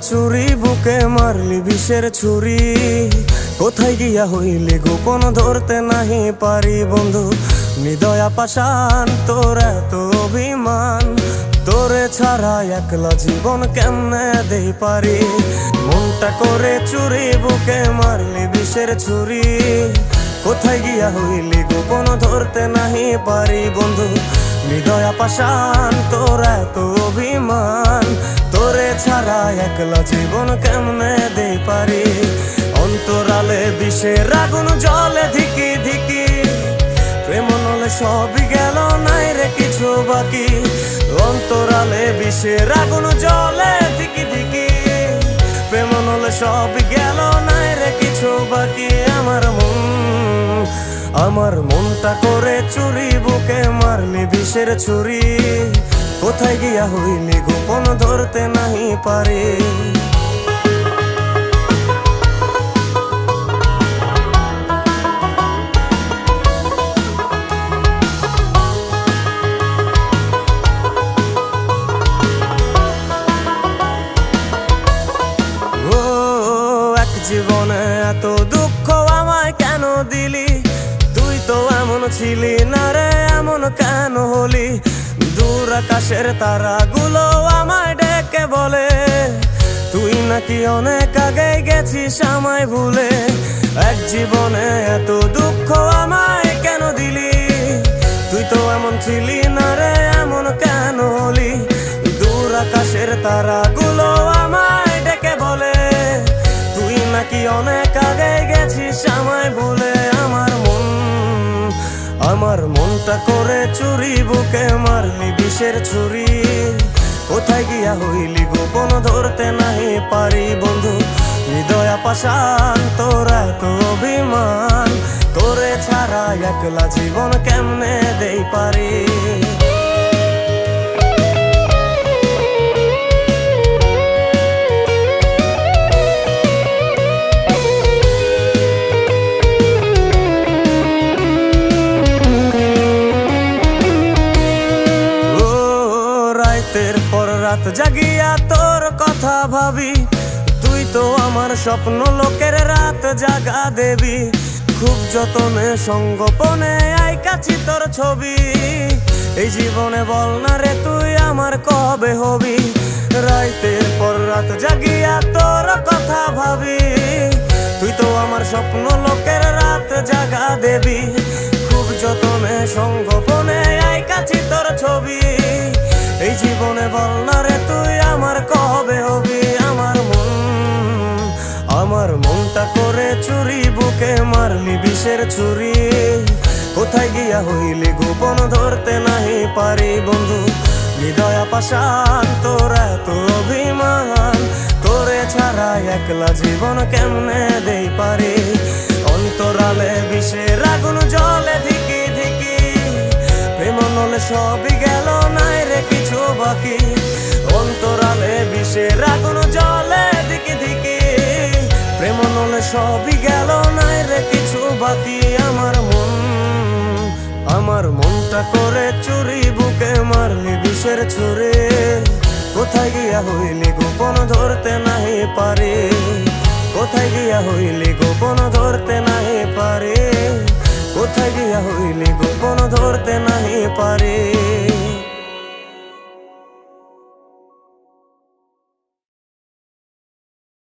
চুরি বুকে মারলি বিষের ছুরি। কোথায় গিয়া হইলি গোপন ধরতে নাহি পারি বন্ধু। হৃদয়া পাষাণ তোর এত অভিমান, তোরে ছাড়া একলা জীবন কেমনে দেই পারি। মনটা করে চুরি বুকে মারলি বিষের ছুরি। কোথায় গিয়া হইলি গোপন ধরতে নাহি পারি বন্ধু। হৃদয়া পাষাণ তোর এত অভিমান, তোরে ছাড়া একলা জীবন কেমনে দেই পারি। অন্তরালে বিষের আগুন জ্বলে ধিকি ধিকি, প্রেম নলে সবই গেল নাই রে কিছু বাকি। অন্তরালে বিষের আগুন জ্বলে ধিকি ধিকি, প্রেম নলে সবই গেল নাই রে কিছু বাকি। আমার মনটা করে চুরি বুকে মারলি বিষের ছুরি। কোথায় গিয়া হইলি গোপন ধরতে নাহি পারি। জীবনে এত দুঃখ আমায় কেন দিলি? তুই তো এমন ছিলি না রে, এমন কেন হলি? দূর আকাশের তারাগুলো আমায় ডেকে বলে, তুই নাকি অনেক আগে গেছিস আমায় ভুলে। এক জীবনে এত দুঃখ আমায় কেন দিলি? তুই তো এমন ছিলি না রে, এমন কেন হলি? দূর আকাশের তারাগুলো আমায় ডেকে বলে, তুই নাকি অনেক আগে গেছিস আমায় ভুলে। আমার মনটা করে চুরি বুকে মারলি বিষের ছুরি। কোথায় গিয়া হইলি গোপন ধরতে নাহি পারি বন্ধু। হৃদয়া পাষাণ তোর এত অভিমান, তোরে ছাড়া একলা জীবন কেমনে দেই পারি। রাতের পর রাত জাগিয়া তোর কথা ভাবি, তুই তো আমার স্বপ্ন লোকের রাত জাগা দেবী। খুব যতনে সঙ্গোপনে আইকাছি তোর ছবি। এই জীবনে বল না রে তুই আমার কবে হবি। রাতের পর রাত জাগিয়া তোর কথা ভাবি, তুই তো আমার স্বপ্ন লোকের রাত জাগা দেবী। খুব যতনে সঙ্গোপনে আইকাছি তোর ছবি। এই জীবনে বল না রে তুই আমার কবে হবি। আমার মনটা করে চুরি বুকে মারলি বিষের ছুরি। কোথায় গিয়া হইলি গোপন ধরতে নাহি পারি বন্ধু। হৃদয়া পাষাণ তোর এত অভিমান, তোরে ছাড়া একলা জীবন কেমনে দেই পারি। অন্তরালে বিষের আগুন জ্বলে ধিকি ধিকি, প্রেম নলে সবই গেল নাই রে কিছু বাকি। অন্তরালে বিষের আগুন জ্বলে ধিকি ধিকি, প্রেম নলে সবই গেল নাই রে কিছু বাকি। আমার মনটা করে চুরি বুকে মারলি বিষের ছুরি। কোথায় গিয়া হইলি গোপন ধরতে নাহি পারি। কোথায় গিয়া হইলি গোপন ধরতে নাহি পারি। কোথায় গিয়া হইলি গোপন ধরতে নাহি পারি।